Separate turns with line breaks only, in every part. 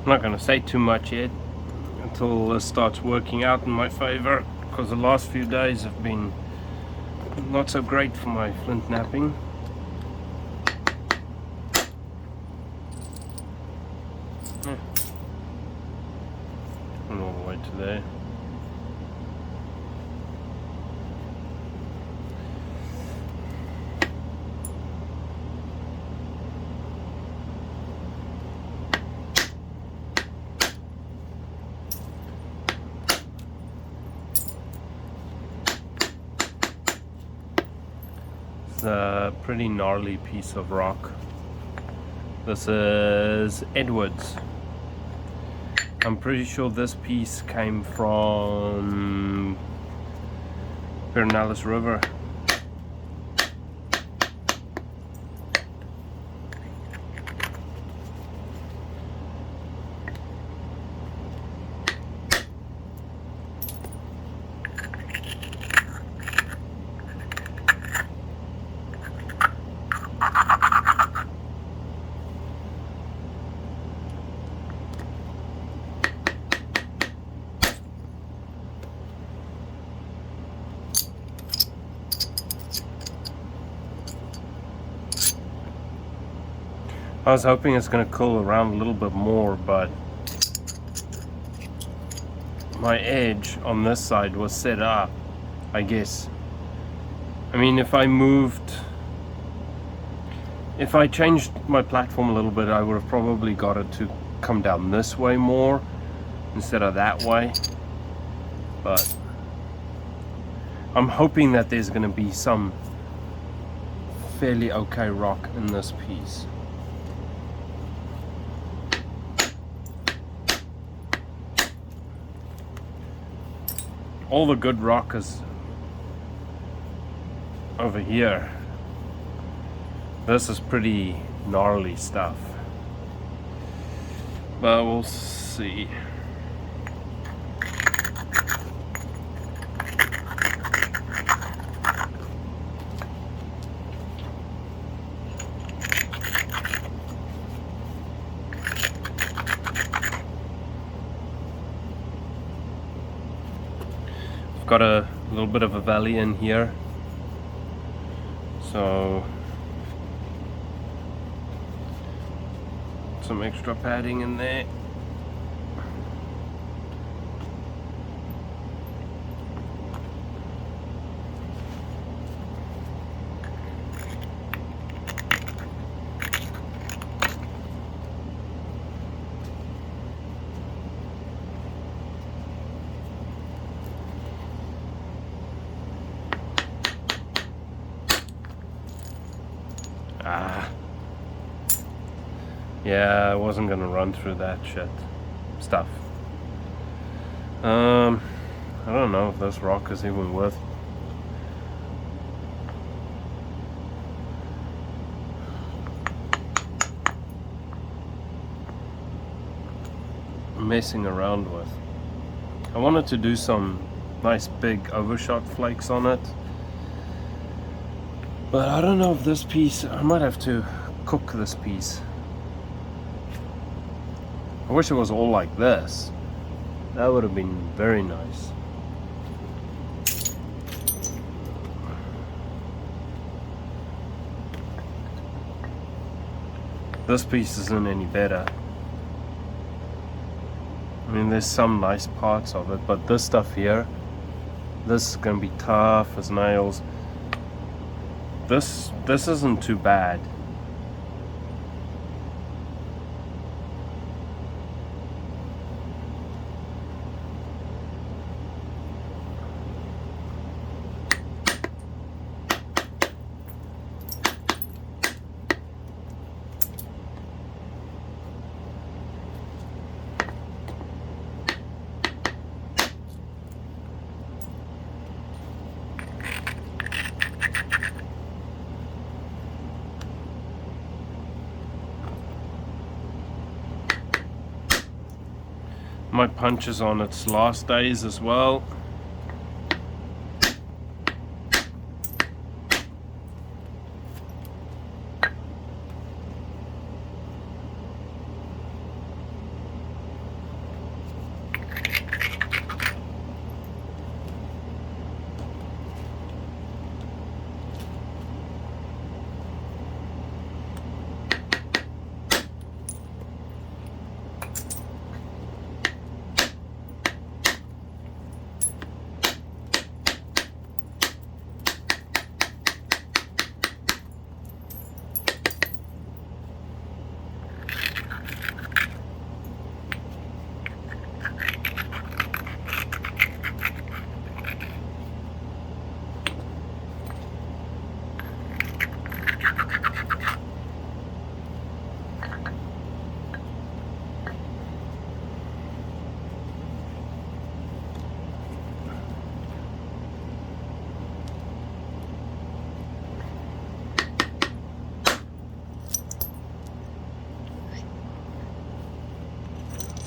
I'm not going to say too much yet until this starts working out in my favor, because the last few days have been not so great for my flint knapping. Yeah. And all the way to there. A pretty gnarly piece of rock. This is Edwards. I'm pretty sure this piece came from Pinellas River. I was hoping it's going to cool around a little bit more, but my edge on this side was set up, I guess. I mean, if I changed my platform a little bit, I would have probably got it to come down this way more instead of that way. But I'm hoping that there's going to be some fairly okay rock in this piece. All the good rock is over here. This is pretty gnarly stuff, but we'll see. Got a little bit of a valley in here, so some extra padding in there. Yeah, I wasn't gonna run through that stuff. I don't know if this rock is even worth messing around with. I wanted to do some nice big overshot flakes on it, but I don't know if this piece, I might have to cook this piece. I wish it was all like this. That would have been very nice. This piece isn't any better. I mean, there's some nice parts of it, but this stuff here, this is gonna be tough as nails. This isn't too bad. My punch is on its last days as well.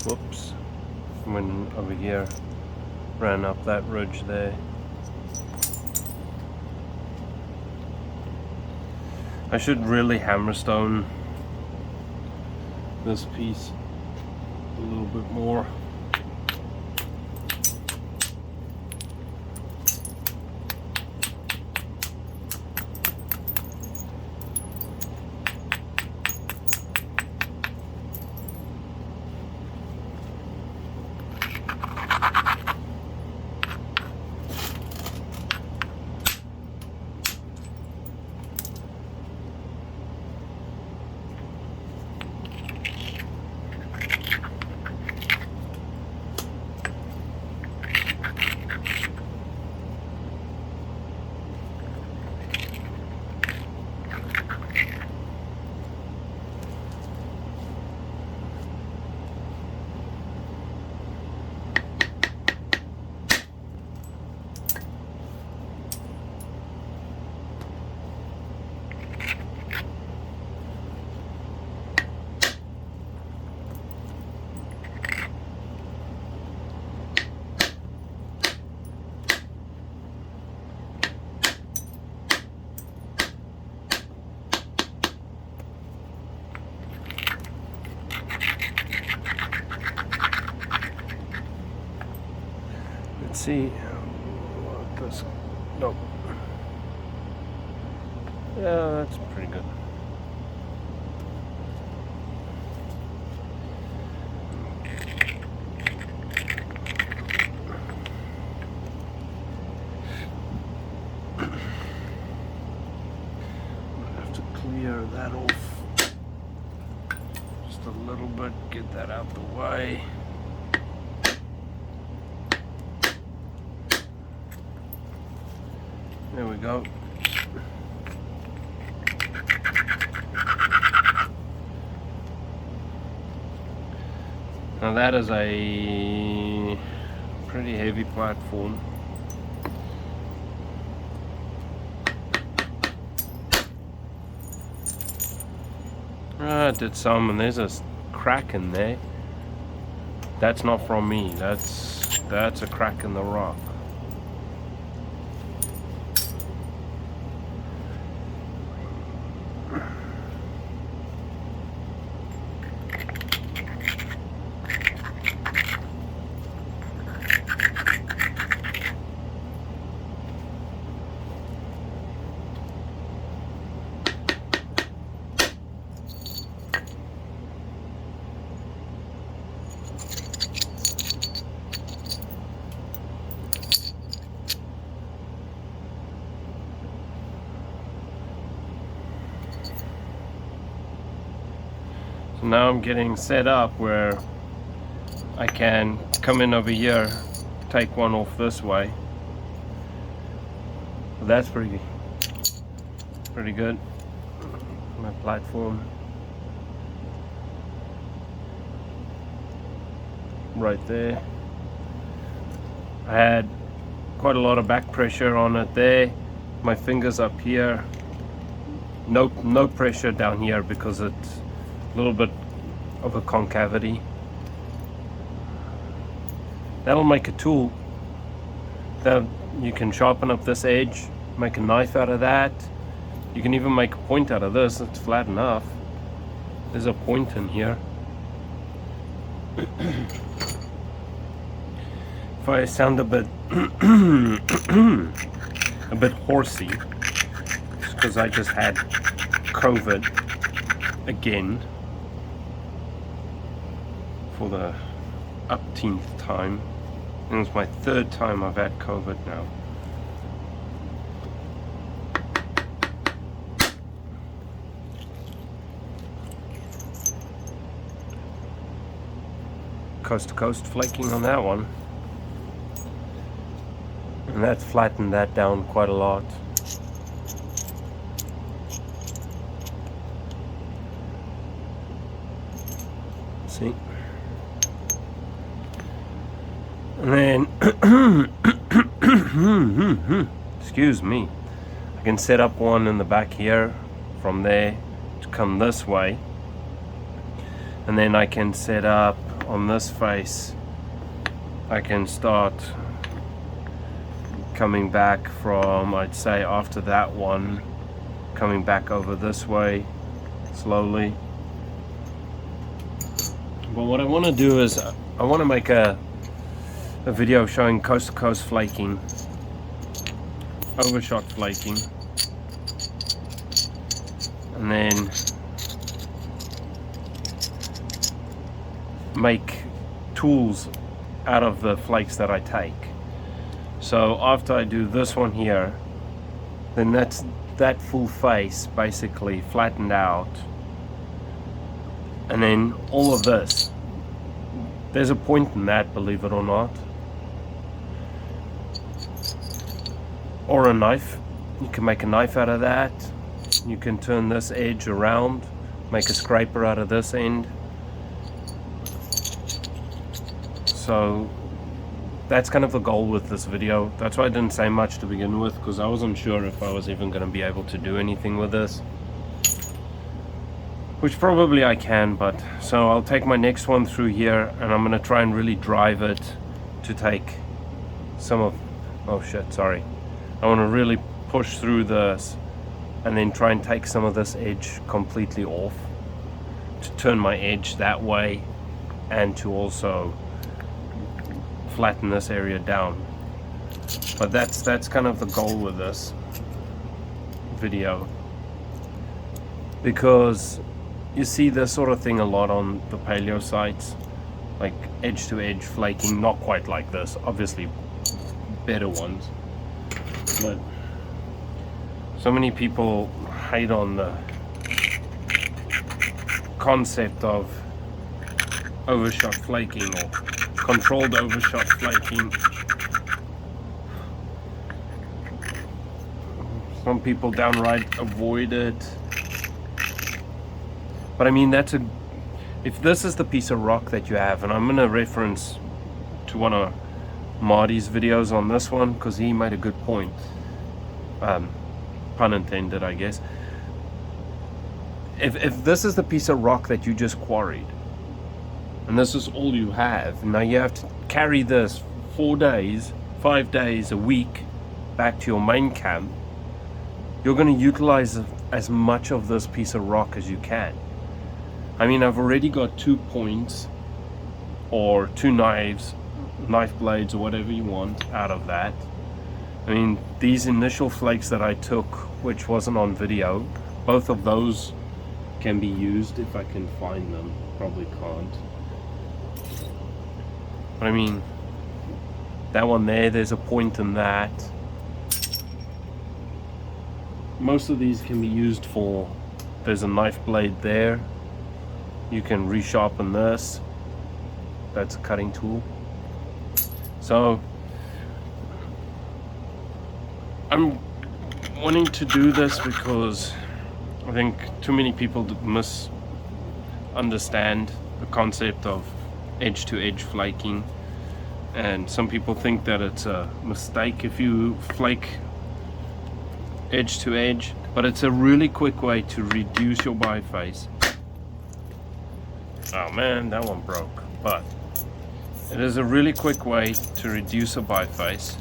Whoops. Went over here, ran up that ridge there. I should really hammerstone this piece a little bit more. See what this, nope. Yeah, that's pretty good. I have to clear that off just a little bit, get that out the way. There we go. Now that is a pretty heavy platform. I did some, and there's a crack in there. That's not from me. That's a crack in the rock. So now I'm getting set up where I can come in over here, take one off this way. Well, that's pretty good. My platform right there. I had quite a lot of back pressure on it there. My fingers up here. No pressure down here because it's a little bit of a concavity. That'll make a tool that you can sharpen up this edge, make a knife out of that. You can even make a point out of this. It's flat enough. There's a point in here. If I sound a bit horsey, it's because I just had COVID again for the upteenth time. And it's my third time I've had COVID now. Coast to coast flaking on that one. And that's flattened that down quite a lot. See? And then, excuse me, I can set up one in the back here from there to come this way. And then I can set up on this face, I can start coming back from, I'd say after that one, coming back over this way slowly. But what I want to do is I want to make a video showing coast to coast flaking, overshot flaking, and then make tools out of the flakes that I take. So after I do this one here, then that's that full face basically flattened out, and then all of this, there's a point in that, believe it or not. Or a knife, you can make a knife out of that. You can turn this edge around, make a scraper out of this end. So that's kind of the goal with this video. That's why I didn't say much to begin with, because I wasn't sure if I was even going to be able to do anything with this, which probably I can. But so I'll take my next one through here, and I'm going to try and really drive it to take some of, oh shit, sorry, I want to really push through this and then try and take some of this edge completely off, to turn my edge that way, and to also flatten this area down. But that's kind of the goal with this video, because you see this sort of thing a lot on the paleo sites, like edge to edge flaking, not quite like this, obviously better ones, but so many people hate on the concept of overshot flaking or controlled overshot flaking. Some people downright avoid it. But I mean, if this is the piece of rock that you have, and I'm going to reference to one of Marty's videos on this one, because he made a good point, pun intended, I guess. If this is the piece of rock that you just quarried, and this is all you have, now you have to carry this 4 days, 5 days, a week back to your main camp, you're going to utilize as much of this piece of rock as you can. I mean, I've already got 2 points or 2 knife blades or whatever you want out of that. I mean, these initial flakes that I took, which wasn't on video, both of those can be used if I can find them. Probably can't. But I mean, that one there's a point in that. Most of these can be used for, there's a knife blade there. You can resharpen this. That's a cutting tool. So I'm wanting to do this because I think too many people misunderstand the concept of edge to edge flaking, and some people think that it's a mistake if you flake edge to edge, but it's a really quick way to reduce your biface. Oh man, that one broke, but it is a really quick way to reduce a biface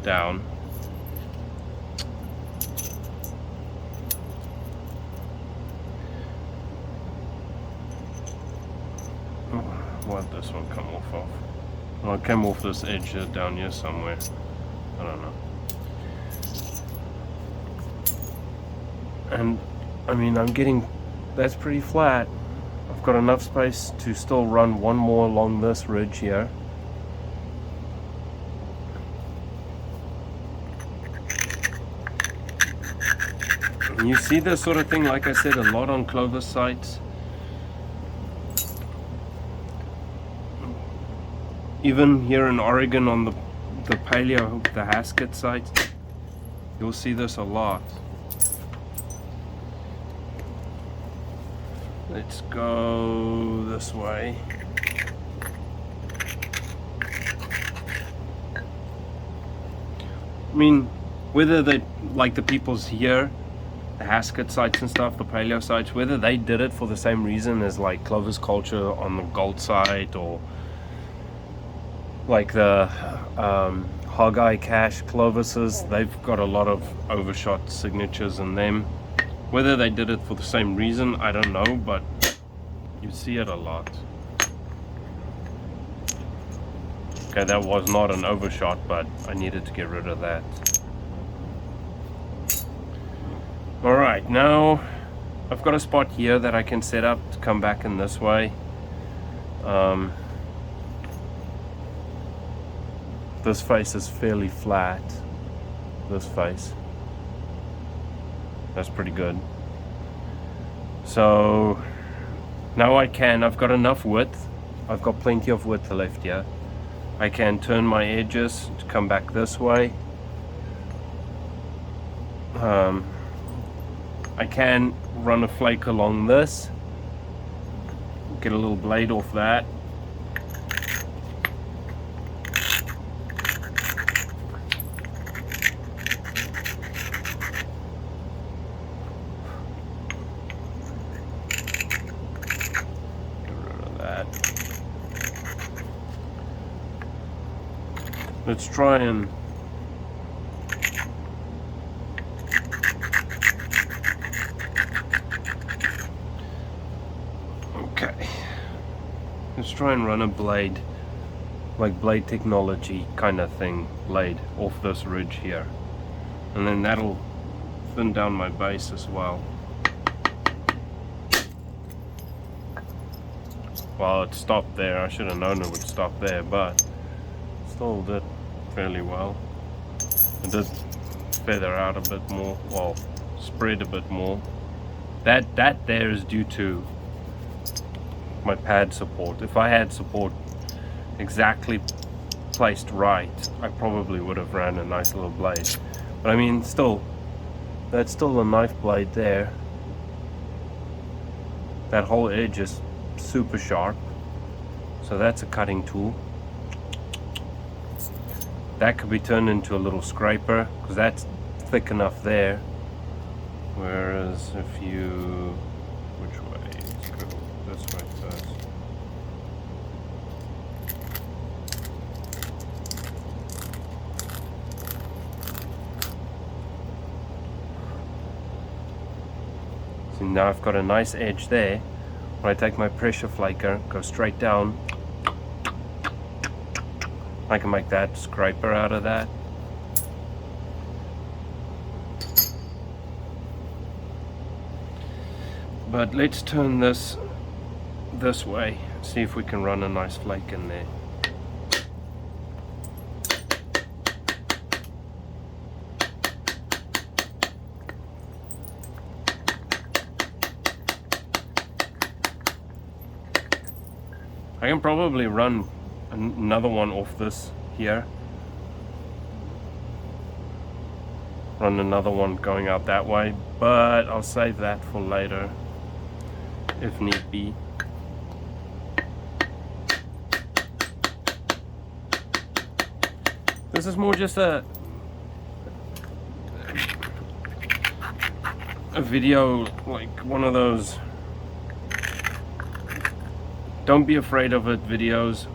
down. Why'd this one come off of? Well, it came off this edge down here somewhere. I don't know. And I mean, I'm getting, that's pretty flat. I've got enough space to still run one more along this ridge here. And you see this sort of thing, like I said, a lot on Clovis sites. Even here in Oregon on the paleo, the Haskett site, you'll see this a lot. Let's go this way. I mean, whether they like the people's here the Hasket sites and stuff, the paleo sites, whether they did it for the same reason as like Clovis culture on the gold site, or like the Hog Eye Cash Clovises, they've got a lot of Overshot signatures in them. Whether they did it for the same reason, I don't know, but you see it a lot. Okay, that was not an Overshot, but I needed to get rid of that. Alright, now I've got a spot here that I can set up to come back in this way. This face is fairly flat. This face. That's pretty good. So now I've got enough width. I've got plenty of width left here. I can turn my edges to come back this way. I can run a flake along this, get a little blade off that. Get rid of that. Let's try and try and run a blade, like blade technology kind of thing, blade off this ridge here, and then that'll thin down my base as well. Well, it stopped there. I should have known it would stop there, but still did fairly well. It did feather out a bit more, well, spread a bit more. That there is due to my pad support. If I had support exactly placed right, I probably would have ran a nice little blade. But I mean, still, that's still a knife blade there. That whole edge is super sharp, so that's a cutting tool. That could be turned into a little scraper, because that's thick enough there. Whereas if you, which way? Let's go this way first. See, now I've got a nice edge there. When I take my pressure flaker, go straight down, I can make that scraper out of that. But let's turn this way, see if we can run a nice flake in there. I can probably run another one off this here. Run another one going out that way, but I'll save that for later if need be. This is more just a video, like one of those don't be afraid of it videos.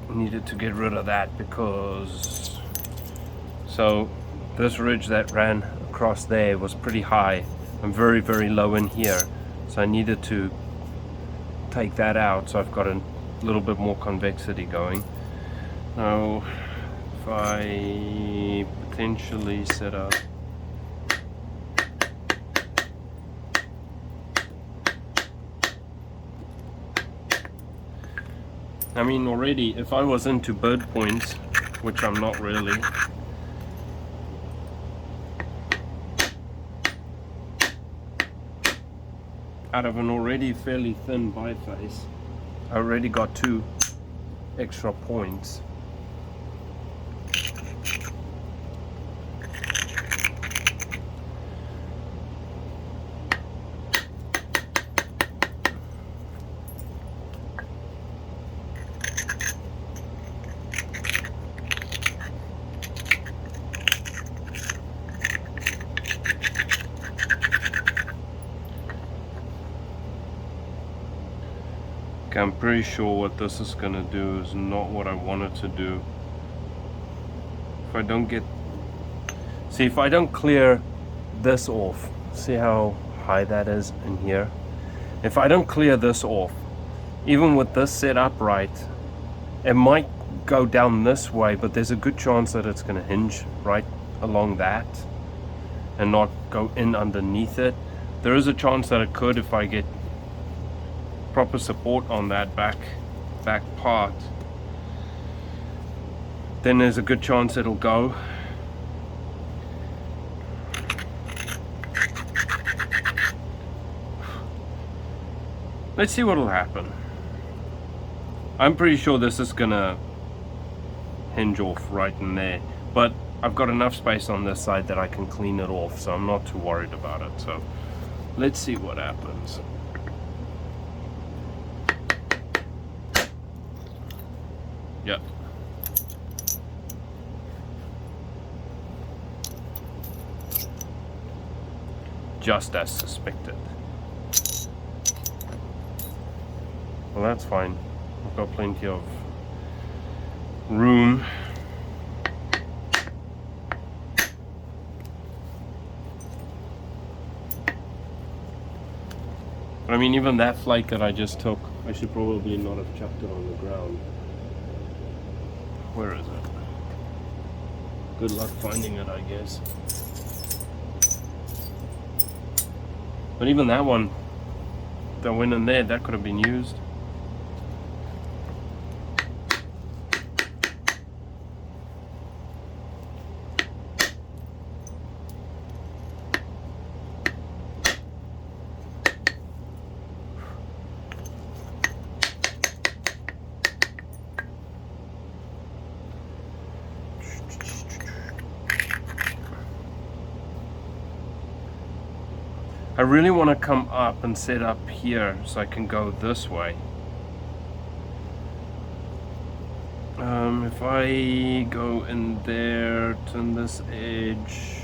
Needed to get rid of that because so this ridge that ran across there was pretty high and very, very low in here, so I needed to take that out, so I've got a little bit more convexity going. Now if I potentially set up I mean, already, if I was into bird points, which I'm not really, out of an already fairly thin biface, I already got 2 extra points. Okay, I'm pretty sure what this is gonna do is not what I wanted to do. If I don't get, see, if I don't clear this off, see how high that is in here? If I don't clear this off, even with this set up right, it might go down this way, but there's a good chance that it's gonna hinge right along that and not go in underneath it. There is a chance that it could if I get proper support on that back part. Then there's a good chance it'll go. Let's see what'll happen. I'm pretty sure this is gonna hinge off right in there, but I've got enough space on this side that I can clean it off, so I'm not too worried about it. So let's see what happens. Yep. Just as suspected. Well, that's fine. I've got plenty of room. But I mean, even that flake that I just took, I should probably not have chucked it on the ground. Where is it? Good luck finding it, I guess. But even that one that went in there, that could have been used. I really want to come up and set up here so I can go this way. If I go in there, turn this edge.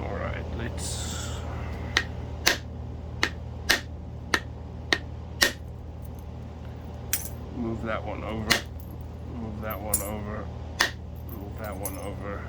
Alright, let's... move that one over. Move that one over. Move that one over.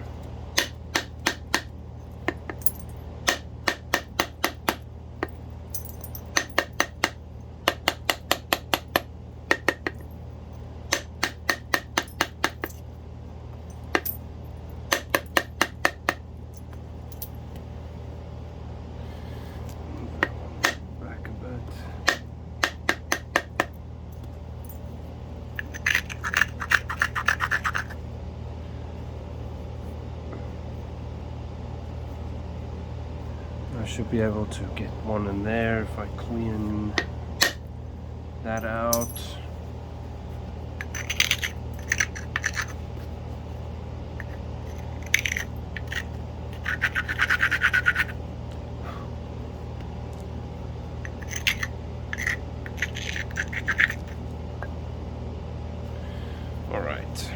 I should be able to get one in there if I clean that out. All right.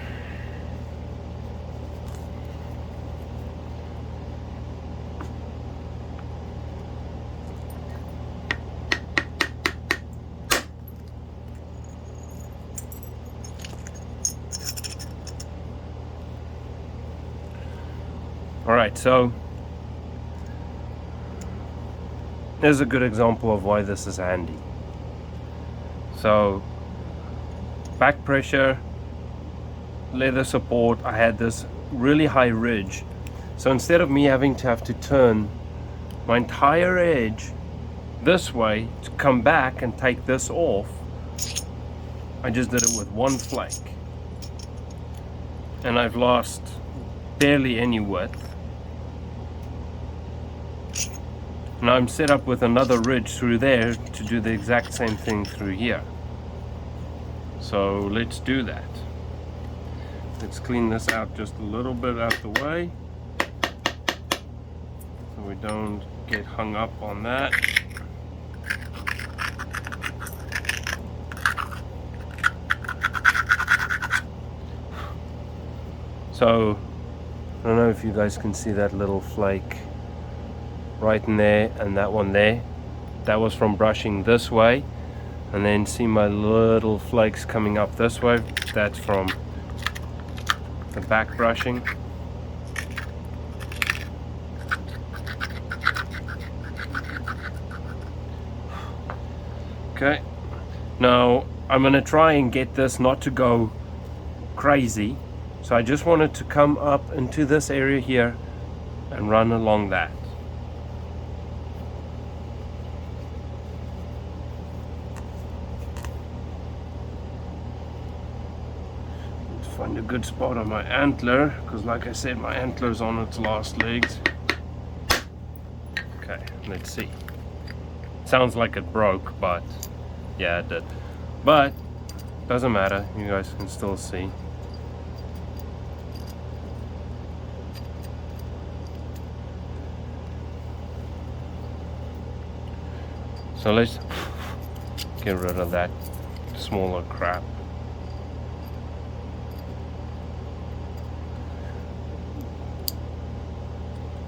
Alright, so there's a good example of why this is handy. So back pressure, leather support, I had this really high ridge. So instead of me having to turn my entire edge this way to come back and take this off, I just did it with one flake. And I've lost barely any width. Now I'm set up with another ridge through there to do the exact same thing through here. So let's do that. Let's clean this out just a little bit out the way so we don't get hung up on that. So I don't know if you guys can see that little flake right in there and that one there. That was from brushing this way. And then see my little flakes coming up this way. That's from the back brushing. Okay, now I'm going to try and get this not to go crazy. So I just want it to come up into this area here and run along that. Let's find a good spot on my antler, because like I said, my antler's on its last legs. Okay, let's see. Sounds like it broke, but yeah, it did. But doesn't matter, you guys can still see. So let's get rid of that smaller crap.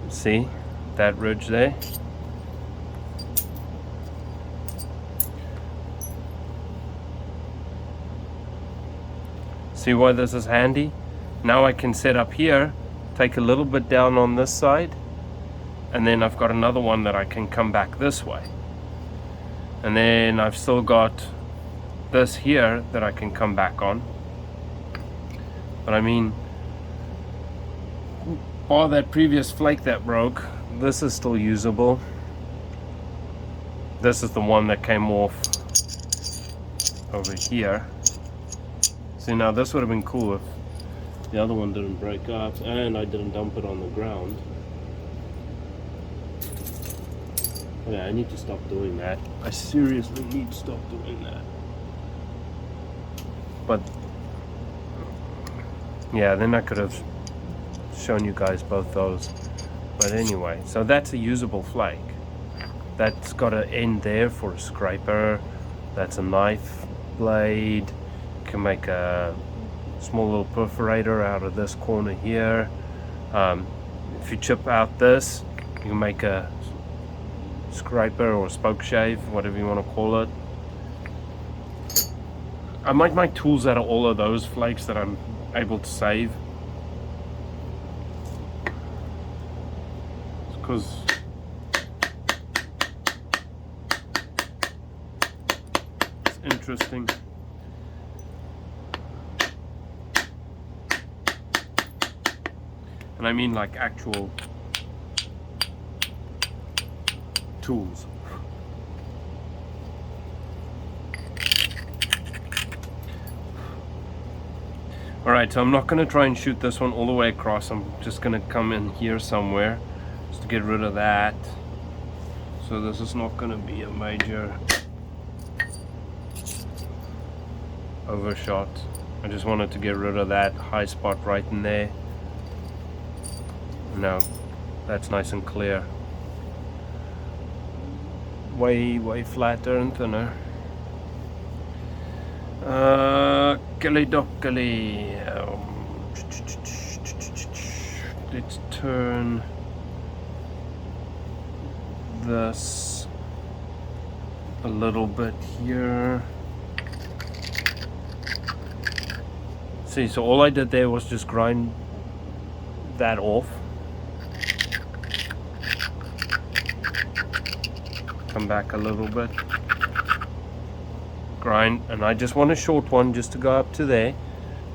See that ridge there? See why this is handy? Now I can set up here, take a little bit down on this side, and then I've got another one that I can come back this way. And then I've still got this here that I can come back on. But I mean, all that previous flake that broke, this is still usable. This is the one that came off over here. See, now this would have been cool if the other one didn't break up and I didn't dump it on the ground. Okay, I need to stop doing that. I seriously need to stop doing that. But yeah, then I could have shown you guys both those. But anyway, so that's a usable flake. That's got an end there for a scraper. That's a knife blade. You can make a small little perforator out of this corner here. If you chip out this, you can make a scraper or spoke shave, whatever you want to call it. I might make tools out of all of those flakes that I'm able to save. Because it's interesting. And I mean like actual tools. Alright, so I'm not going to try and shoot this one all the way across. I'm just going to come in here somewhere just to get rid of that. So this is not going to be a major overshot. I just wanted to get rid of that high spot right in there. Now that's nice and clear. Way flatter and thinner. Dockily. Let's turn this a little bit here. See, so all I did there was just grind that off. Come back a little bit, grind, and I just want a short one just to go up to there,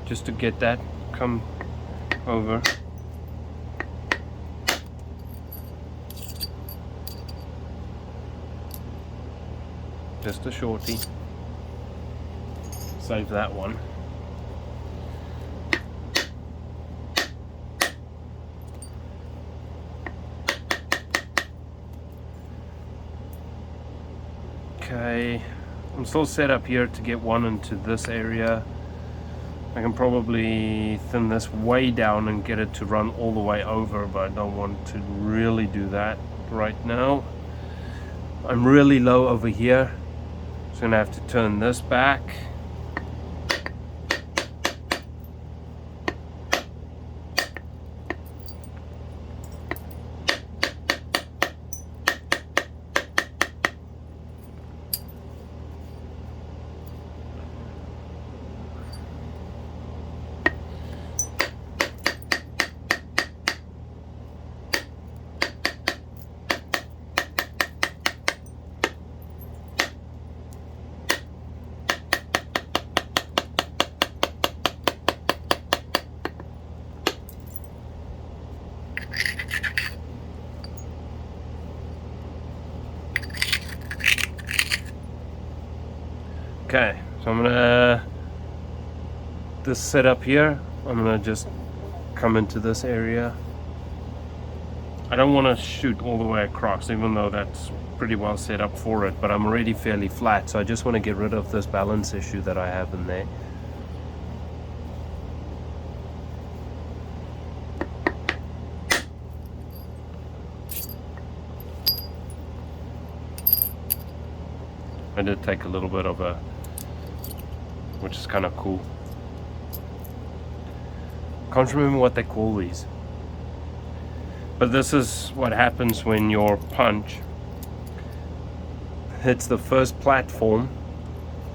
just to get that come over. Just a shorty. Save that one. Okay, I'm still set up here to get one into this area. I can probably thin this way down and get it to run all the way over, but I don't want to really do that right now. I'm really low over here, so I'm gonna have to turn this back. Okay, so I'm gonna, this setup here, I'm gonna just come into this area. I don't want to shoot all the way across, even though that's pretty well set up for it, but I'm already fairly flat, so I just want to get rid of this balance issue that I have in there. I did take a little bit of a, which is kind of cool. Can't remember what they call these. But this is what happens when your punch hits the first platform,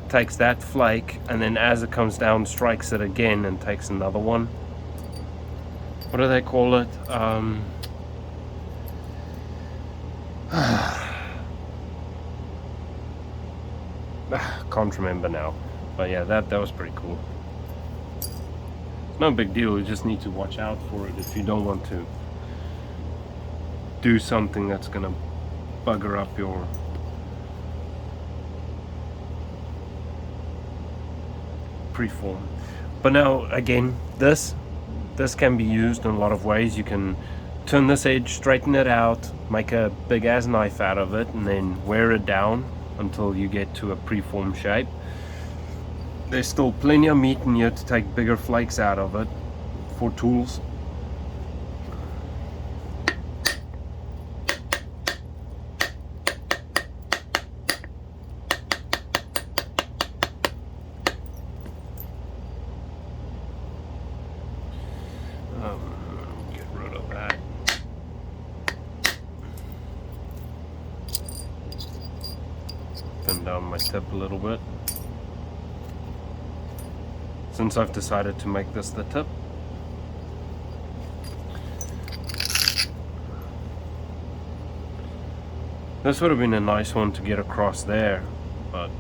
takes that flake, and then as it comes down, strikes it again and takes another one. What do they call it? Can't remember now. But yeah, that was pretty cool. No big deal, you just need to watch out for it if you don't want to do something that's gonna bugger up your preform. But now again, this can be used in a lot of ways. You can turn this edge, straighten it out, make a big ass knife out of it, and then wear it down until you get to a preform shape. There's still plenty of meat in here to take bigger flakes out of it for tools. Get rid of that. Thin down my tip a little bit. Since I've decided to make this the tip. This would have been a nice one to get across there, but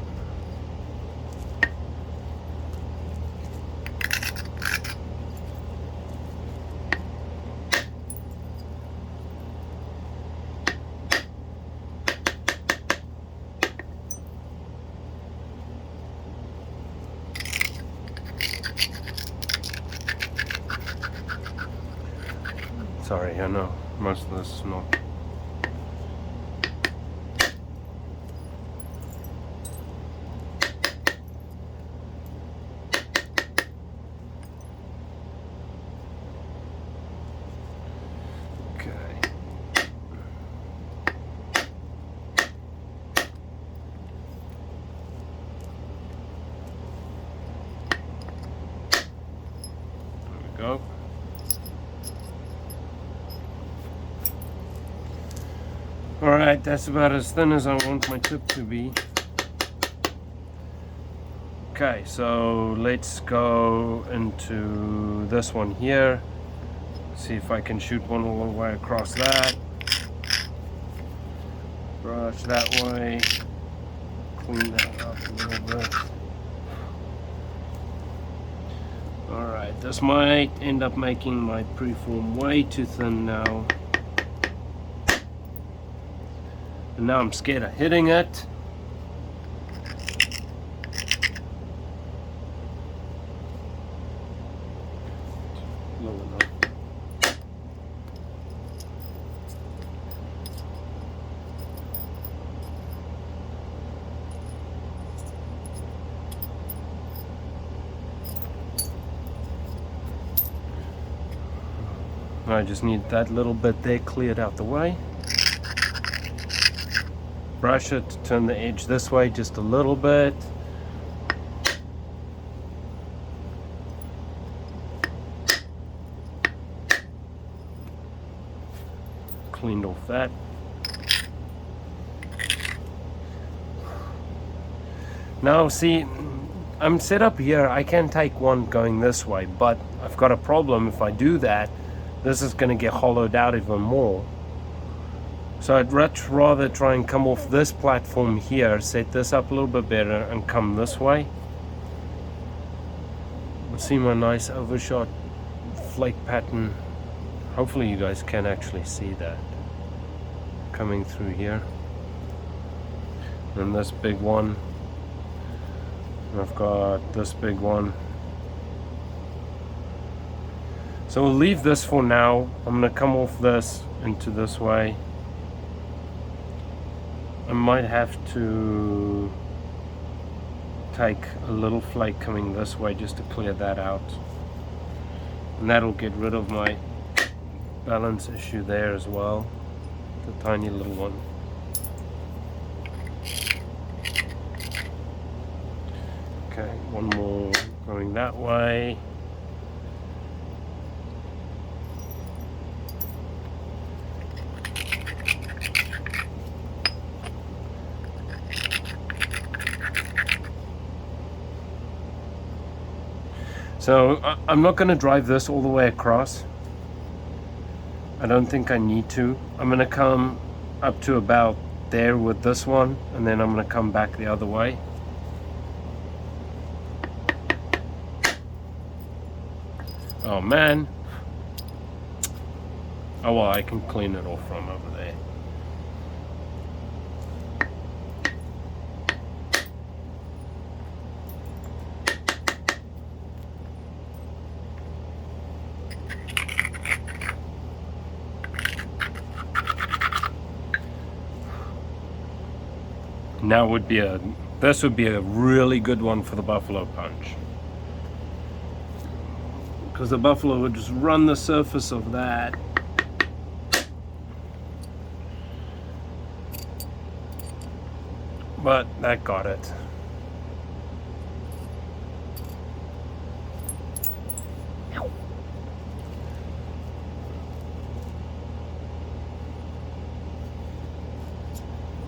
sorry, I know most of this is not. Go. Alright, that's about as thin as I want my tip to be. Okay, so let's go into this one here. See if I can shoot one all the way across that. Brush that way. Clean that up a little bit. Alright, this might end up making my preform way too thin now. And now I'm scared of hitting it. Low enough. I just need that little bit there cleared out the way. Brush it, turn the edge this way just a little bit. Cleaned off that. Now see, I'm set up here, I can take one going this way, but I've got a problem. If I do that, this is going to get hollowed out even more. So I'd much rather try and come off this platform here, set this up a little bit better, and come this way. See my nice overshot flake pattern Hopefully you guys can actually see that coming through here. And this big one. And I've got this big one. So we'll leave this for now. I'm going to come off this into this way. I might have to take a little flake coming this way just to clear that out. And that'll get rid of my balance issue there as well. The tiny little one. Okay, one more going that way. So I'm not going to drive this all the way across. I don't think I need to. I'm going to come up to about there with this one, and then I'm going to come back the other way. Oh man. Oh well, I can clean it off from over there. Now this would be a really good one for the buffalo punch, because the buffalo would just run the surface of that. But that got it.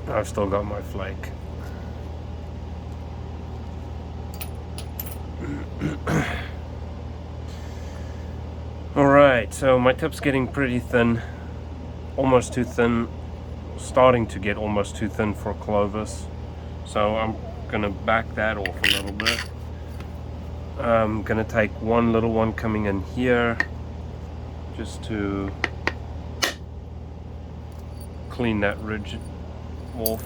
I've still got my flake. Alright, so my tip's getting pretty thin. Almost too thin. Starting to get almost too thin for a Clovis. So I'm going to back that off a little bit. I'm going to take one little one coming in here just to clean that ridge off.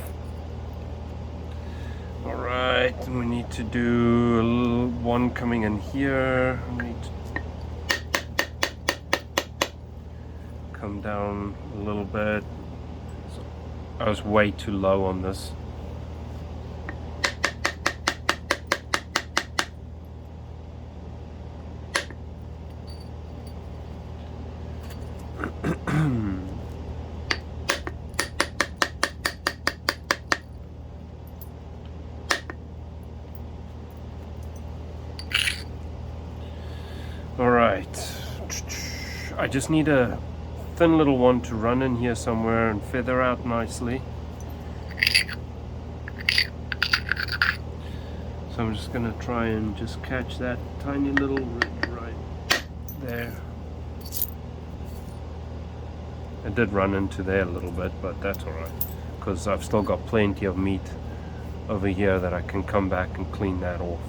Alright, we need to do a little one coming in here. We need to come down a little bit. I was way too low on this. Alright, I just need a thin little one to run in here somewhere and feather out nicely. So I'm just going to try and just catch that tiny little ridge right there. It did run into there a little bit, but that's alright, because I've still got plenty of meat over here that I can come back and clean that off.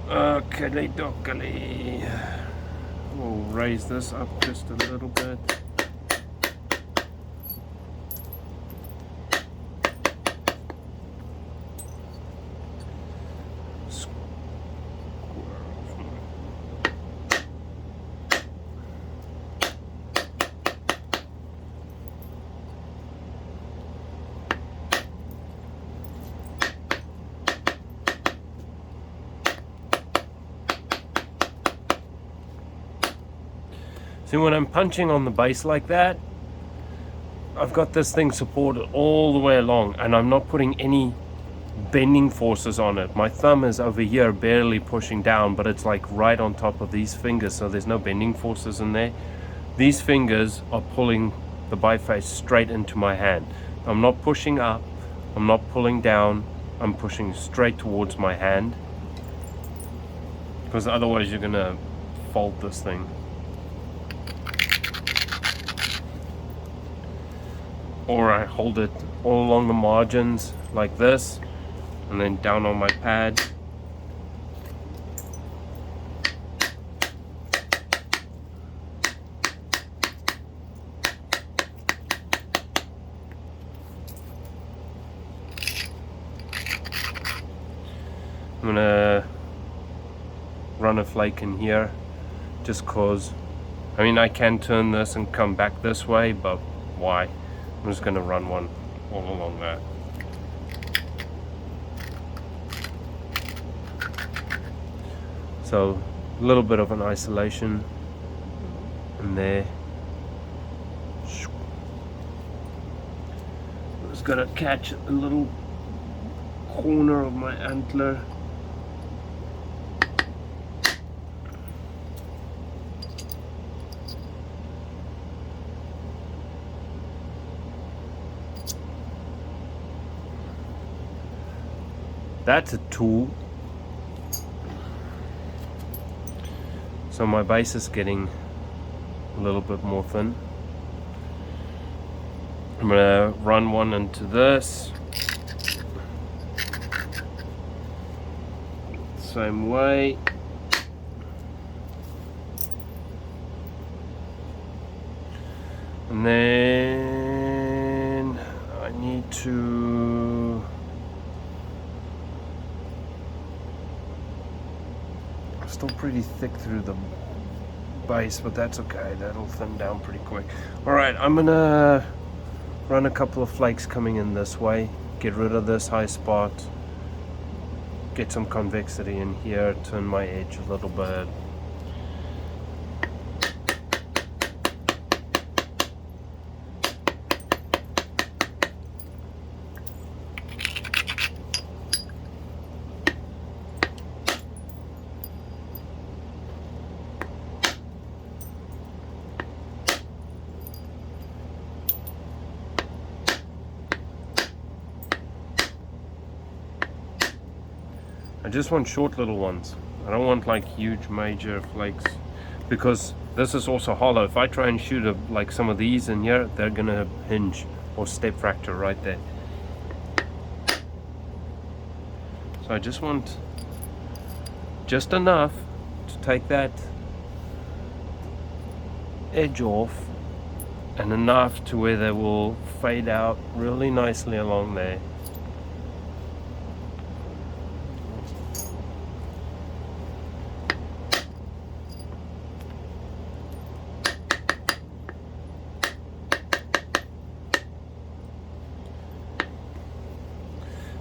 Okay, dokey. We'll raise this up just a little bit. See, when I'm punching on the base like that, I've got this thing supported all the way along, and I'm not putting any bending forces on it. My thumb is over here barely pushing down, but it's like right on top of these fingers, so there's no bending forces in there. These fingers are pulling the biface straight into my hand. I'm not pushing up, I'm not pulling down, I'm pushing straight towards my hand, because otherwise you're gonna fold this thing. Or I hold it all along the margins like this, and then down on my pad. gonna run a flake in here, just cause, I mean, I can turn this and come back this way, but why? I'm just gonna run one all along that. So a little bit of an isolation in there. Just gotta catch a little corner of my antler. That's a tool. So my base is getting a little bit more thin. I'm gonna run one into this. Same way. And then I need to still pretty thick through the base, but that's okay, that'll thin down pretty quick. Alright, I'm gonna run a couple of flakes coming in this way, get rid of this high spot, get some convexity in here, turn my edge a little bit. I just want short little ones. I don't want like huge major flakes, because this is also hollow. If I try and shoot like some of these in here, they're gonna hinge or step fracture right there. So I just want just enough to take that edge off, and enough to where they will fade out really nicely along there.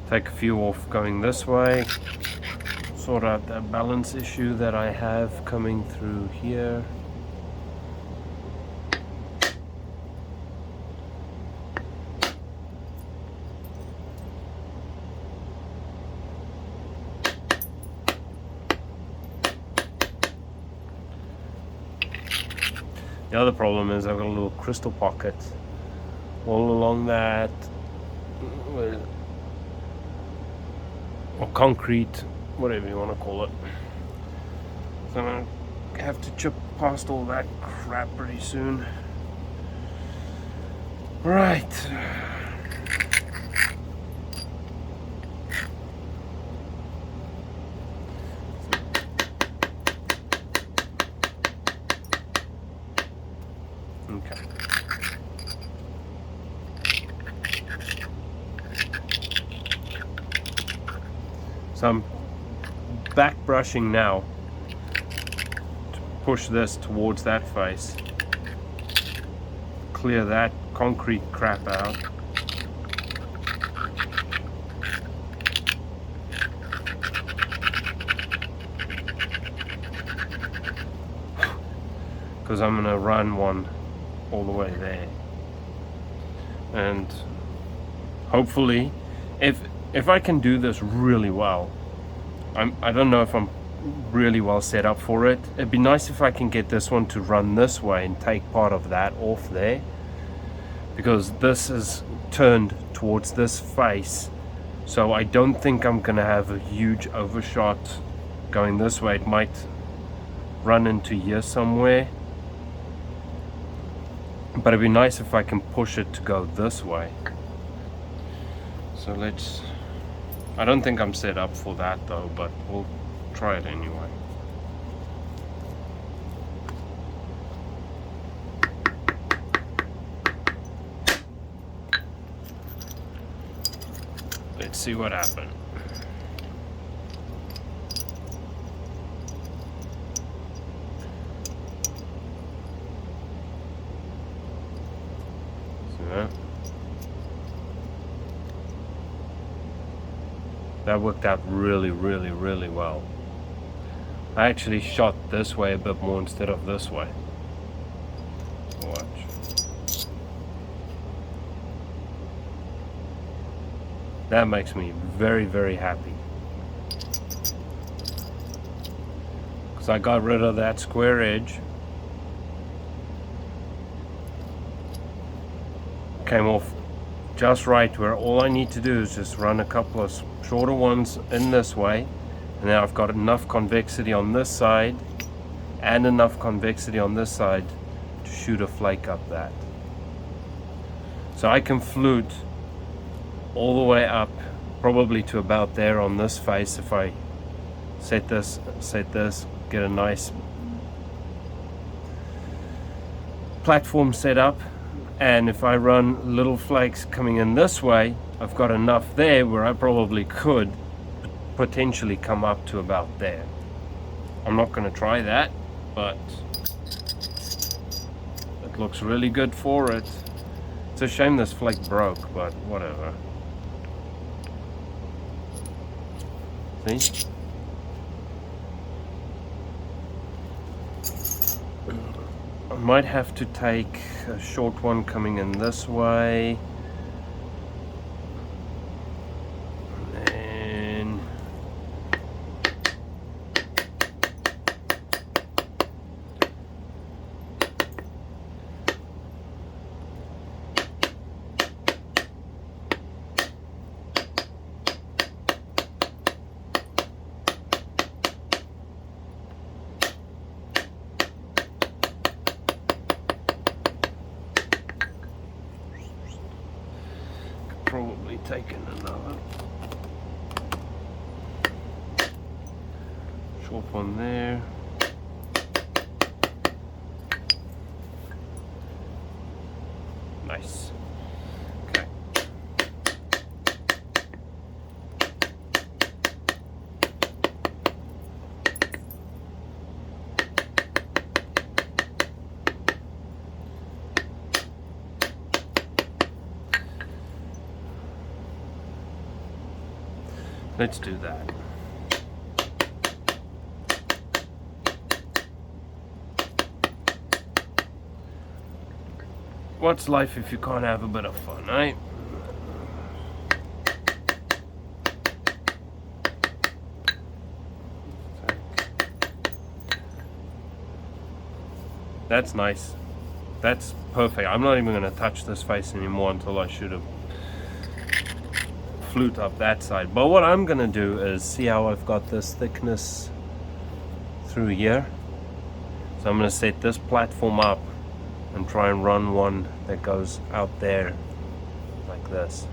Take a few off going this way, sort out that balance issue that I have coming through here. The other problem is I've got a little crystal pocket all along that, or concrete, whatever you want to call it. So I'm going to have to chip past all that crap pretty soon. Right. Okay. So I'm back brushing now to push this towards that face, clear that concrete crap out. Because I'm gonna run one all the way there, and hopefully if I can do this really well, I don't know if I'm really well set up for it. It'd be nice if I can get this one to run this way and take part of that off there, because this is turned towards this face, so I don't think I'm gonna have a huge overshot going this way. It might run into here somewhere, but it'd be nice if I can push it to go this way. So let's, I don't think I'm set up for that though, but we'll try it anyway. Let's see what happens. Yeah. That worked out really, really, really well. I actually shot this way a bit more instead of this way. Watch. That makes me very, very happy. Because I got rid of that square edge. Came off just right, where all I need to do is just run a couple of shorter ones in this way, and now I've got enough convexity on this side and enough convexity on this side to shoot a flake up that. So I can flute all the way up probably to about there on this face if I set this, get a nice platform set up. And if I run little flakes coming in this way, I've got enough there where I probably could potentially come up to about there. I'm not going to try that, but it looks really good for it. It's a shame this flake broke, but whatever. See? I might have to take a short one coming in this way, and probably taking another short one there. Nice. Okay. Let's do that. What's life if you can't have a bit of fun, eh? That's nice. That's perfect. I'm not even going to touch this face anymore until I shoot a flute up that side. But what I'm going to do is see how I've got this thickness through here. So I'm going to set this platform up and try and run one that goes out there like this.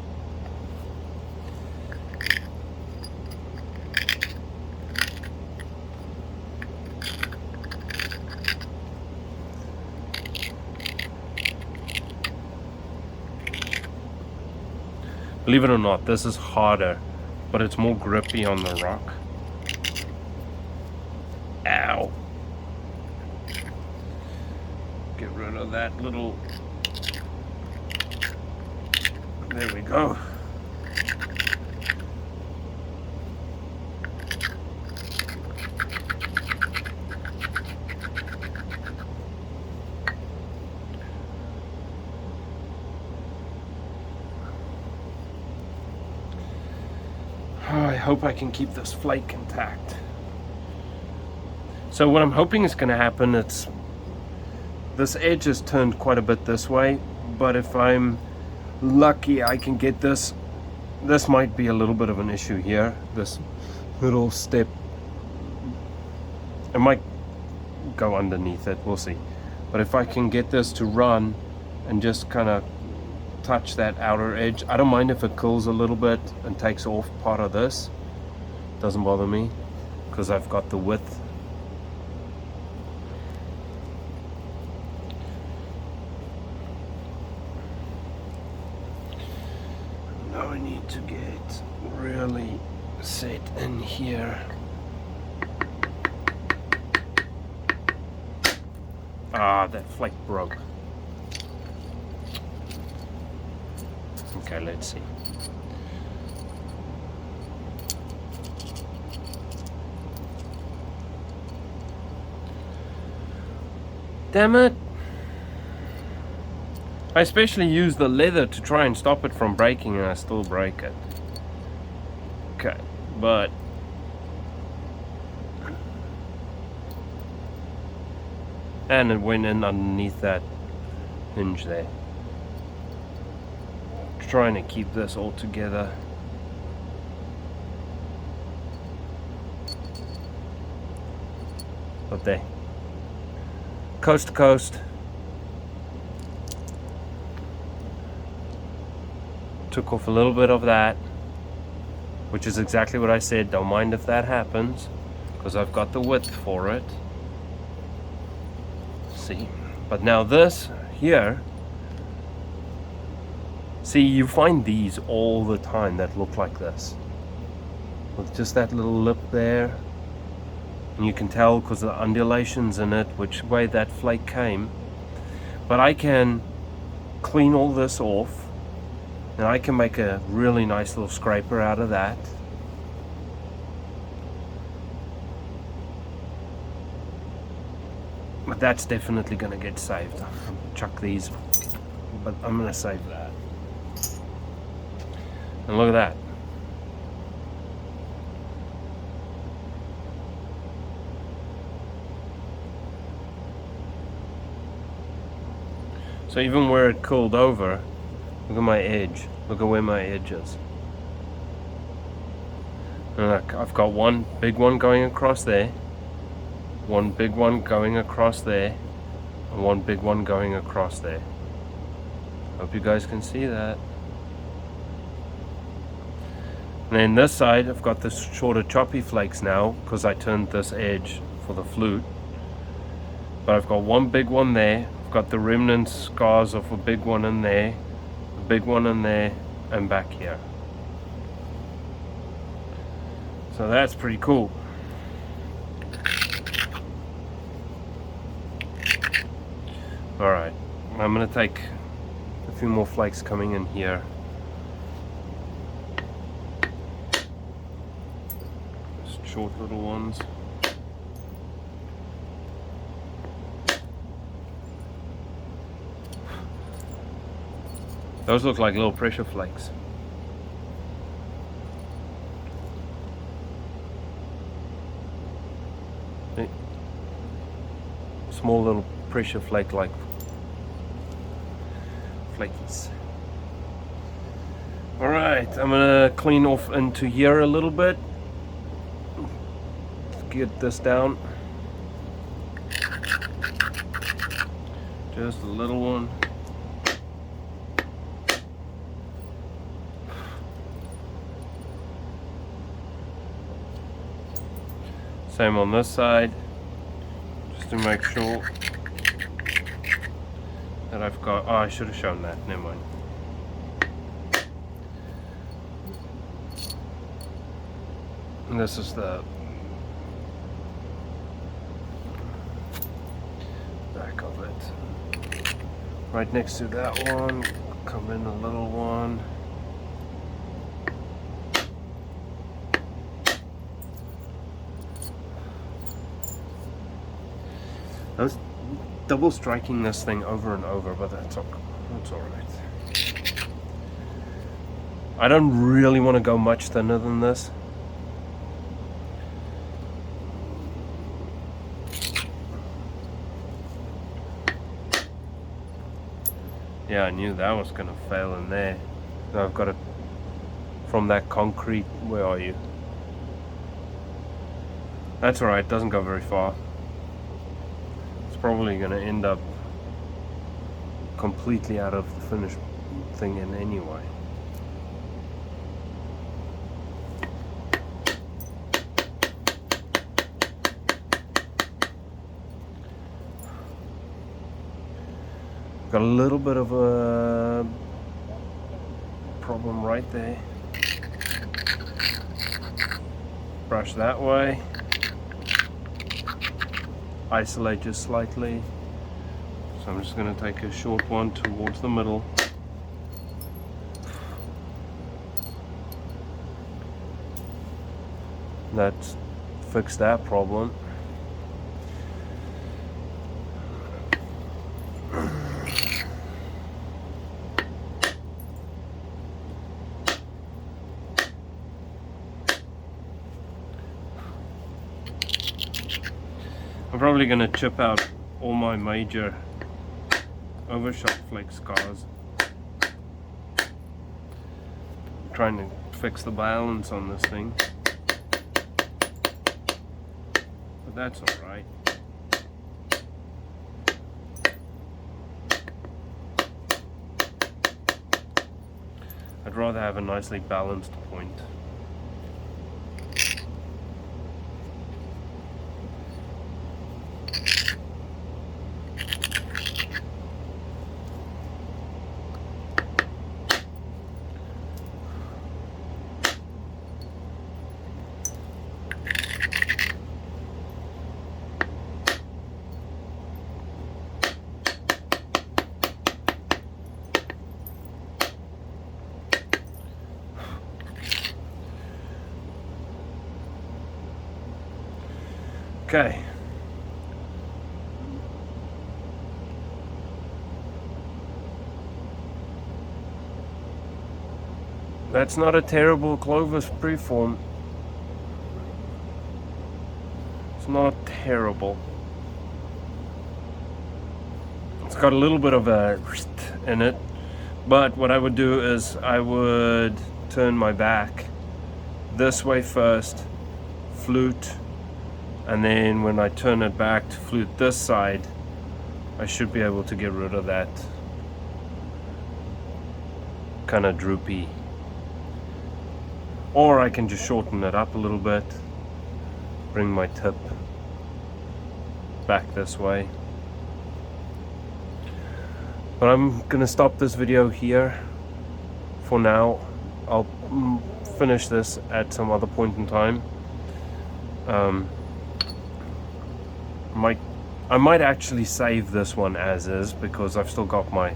Believe it or not, this is harder, but it's more grippy on the rock. Ow. Get rid of that little... There we go. I hope I can keep this flake intact. So what I'm hoping is going to happen, it's this edge is turned quite a bit this way, but if I'm lucky I can get this might be a little bit of an issue here, this little step. It might go underneath it, we'll see. But if I can get this to run and just kind of touch that outer edge, I don't mind if it curls a little bit and takes off part of this. Doesn't bother me because I've got the width. Now I need to get really set in here. Ah, that flake broke. Okay, let's see. Damn it! I especially use the leather to try and stop it from breaking, and I still break it. Okay, but and it went in underneath that hinge there. Trying to keep this all together. But there. Coast to coast. Took off a little bit of that, which is exactly what I said. Don't mind if that happens, because I've got the width for it. See, but now this here, see, you find these all the time that look like this, with just that little lip there, and you can tell because the undulations in it which way that flake came. But I can clean all this off, and I can make a really nice little scraper out of that. But that's definitely going to get saved. I'll chuck these, but I'm going to save that. And look at that. So even where it cooled over, look at my edge. Look at where my edge is. And look, I've got one big one going across there, one big one going across there, and one big one going across there. Hope you guys can see that. And then this side, I've got this shorter choppy flakes now, because I turned this edge for the flute. But I've got one big one there. I've got the remnant scars of a big one in there, a big one in there, and back here. So that's pretty cool. Alright, I'm going to take a few more flakes coming in here. Just short little ones. Those look like little pressure flakes. Small little pressure flake like Flakes. Alright, I'm gonna clean off into here a little bit. Let's get this down. Just a little one. Same on this side, just to make sure that I've got, oh, I should have shown that, never mind. And this is the back of it. Right next to that one, come in a little one. I was double striking this thing over and over, but that's alright. I don't really want to go much thinner than this. Yeah, I knew that was going to fail in there. Now I've got it from that concrete. Where are you? That's alright, doesn't go very far. Probably going to end up completely out of the finished thing in anyway. Got a little bit of a problem right there. Brush that way. Isolate just slightly. So I'm just going to take a short one towards the middle. That's fixed that problem. I'm probably going to chip out all my major Overshot Flakes scars. Trying to fix the balance on this thing, but that's alright. I'd rather have a nicely balanced point. Okay. That's not a terrible Clovis preform. It's not terrible. It's got a little bit of a in it, but what I would do is I would turn my back this way first, flute, and then when I turn it back to flute this side, I should be able to get rid of that kind of droopy. Or I can just shorten it up a little bit, bring my tip back this way. But I'm gonna stop this video here for now. I'll finish this at some other point in time. I might actually save this one as is, because I've still got my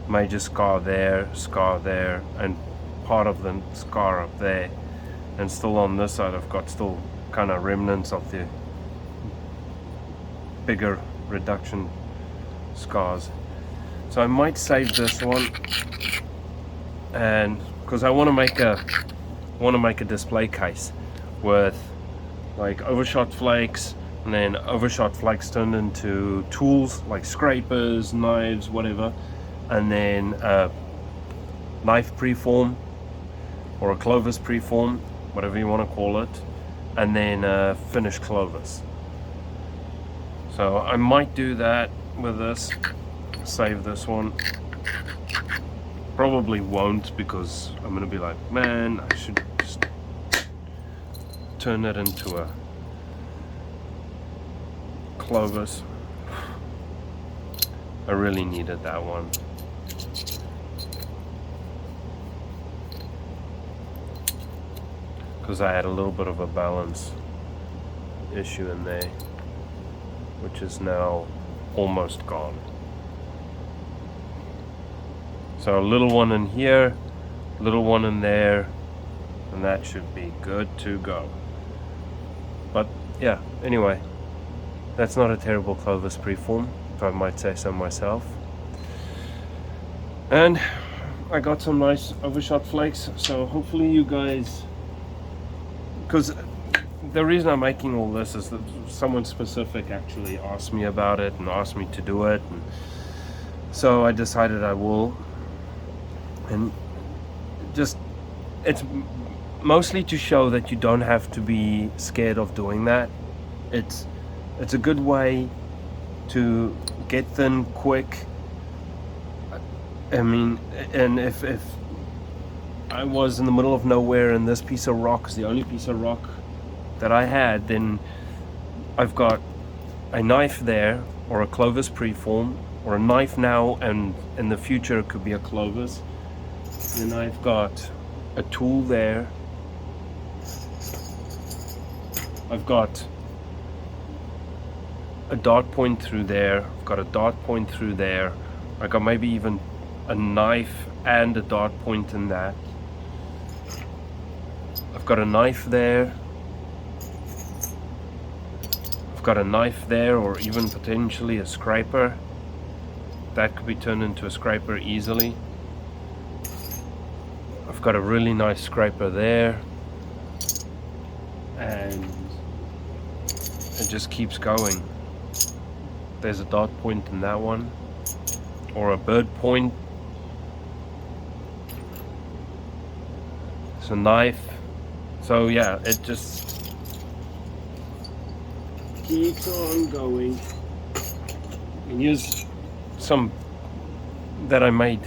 major scar there, and part of the scar up there, and still on this side I've got still kind of remnants of the bigger reduction scars. So I might save this one, and because I want to make a display case with like Overshot Flakes, and then Overshot Flakes turned into tools like scrapers, knives, whatever, and then knife preform or a Clovis preform, whatever you want to call it, and then finished Clovis. So I might do that with this, save this one. Probably won't, because I'm going to be like, man, I should just turn it into a Clovis. I really needed that one. Because I had a little bit of a balance issue in there, which is now almost gone. So a little one in here, little one in there, and that should be good to go. But yeah, anyway, that's not a terrible Clovis preform, if I might say so myself. And I got some nice Overshot Flakes, so hopefully you guys, because the reason I'm making all this is that someone specific actually asked me about it and asked me to do it, and so I decided I will. And just, it's mostly to show that you don't have to be scared of doing that. It's a good way to get thin quick. I mean, and if I was in the middle of nowhere and this piece of rock is the only piece of rock that I had, then I've got a knife there, or a Clovis preform, or a knife now, and in the future it could be a Clovis. Then I've got a tool there. I've got a dart point through there. I've got a dart point through there. I got maybe even a knife and a dart point in that. I've got a knife there. I've got a knife there, or even potentially a scraper. That could be turned into a scraper easily. I've got a really nice scraper there, and it just keeps going. There's a dot point in that one, or a bird point. It's a knife. So yeah, it just keeps on going. And here's some that I made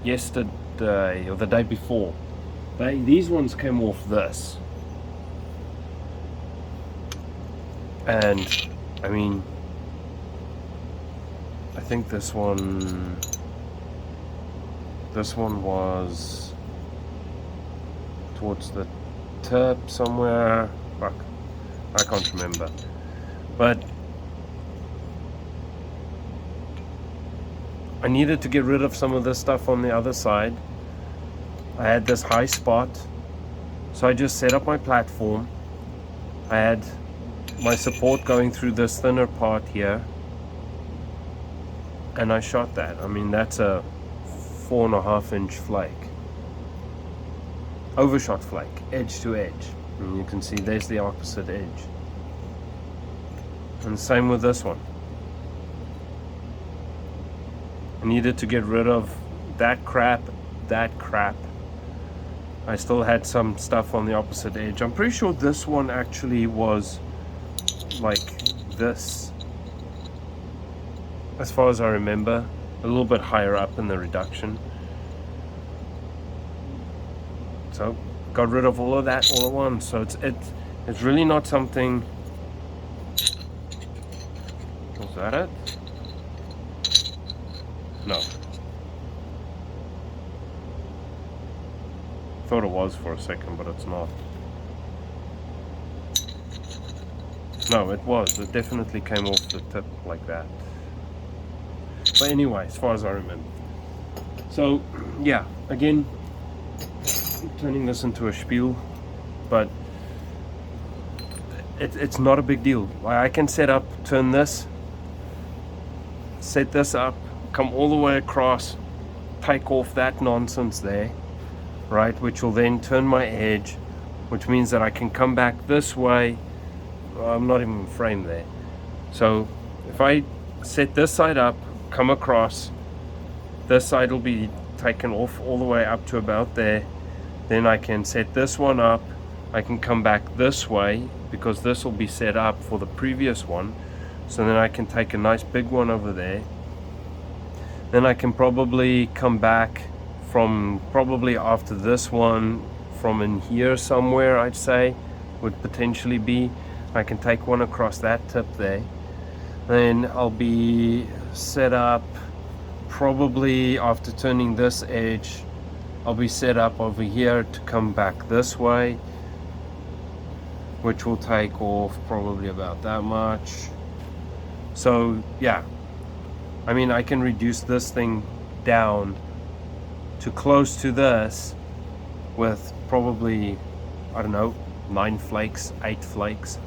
yesterday or the day before. These ones came off this, and I mean, I think this one was towards the tip somewhere. Fuck, I can't remember. But I needed to get rid of some of this stuff on the other side. I had this high spot, so I just set up my platform. I had my support going through this thinner part here, and I shot that. I mean, that's a 4.5-inch flake, overshot flake, edge to edge, and you can see there's the opposite edge. And same with this one. I needed to get rid of that crap. I still had some stuff on the opposite edge. I'm pretty sure this one actually was like this, as far as I remember, a little bit higher up in the reduction. So got rid of all of that all at once. So it's really not something. Was that it? No. Thought it was for a second, but it's not. No, it was. It definitely came off the tip like that. But anyway, as far as I remember. So, yeah, again, turning this into a spiel, but it's not a big deal. I can set up, turn this, set this up, come all the way across, take off that nonsense there, right, which will then turn my edge, which means that I can come back this way. I'm not even framed there. So if I set this side up, come across, this side will be taken off all the way up to about there. Then I can set this one up, I can come back this way because this will be set up for the previous one. So then I can take a nice big one over there. Then I can probably come back from probably after this one from in here somewhere, I'd say, would potentially be. I can take one across that tip there. Then I'll be set up probably after turning this edge. I'll be set up over here to come back this way, which will take off probably about that much. So yeah, I mean, I can reduce this thing down to close to this with probably, I don't know, 9 flakes, 8 flakes.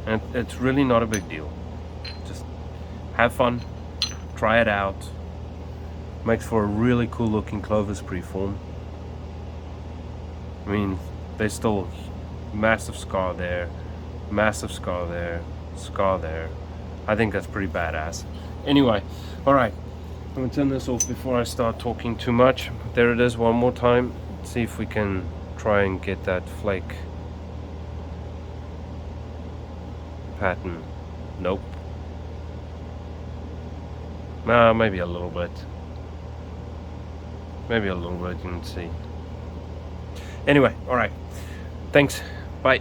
And it's really not a big deal. Just have fun, try it out. Makes for a really cool looking Clovis preform. I mean, there's still massive scar there, massive scar there, scar there. I think that's pretty badass. Anyway, alright, I'm gonna turn this off before I start talking too much. There it is one more time. Let's see if we can try and get that flake pattern. Nope. Nah, maybe a little bit. Maybe a little bit, you can see. Anyway, alright. Thanks. Bye.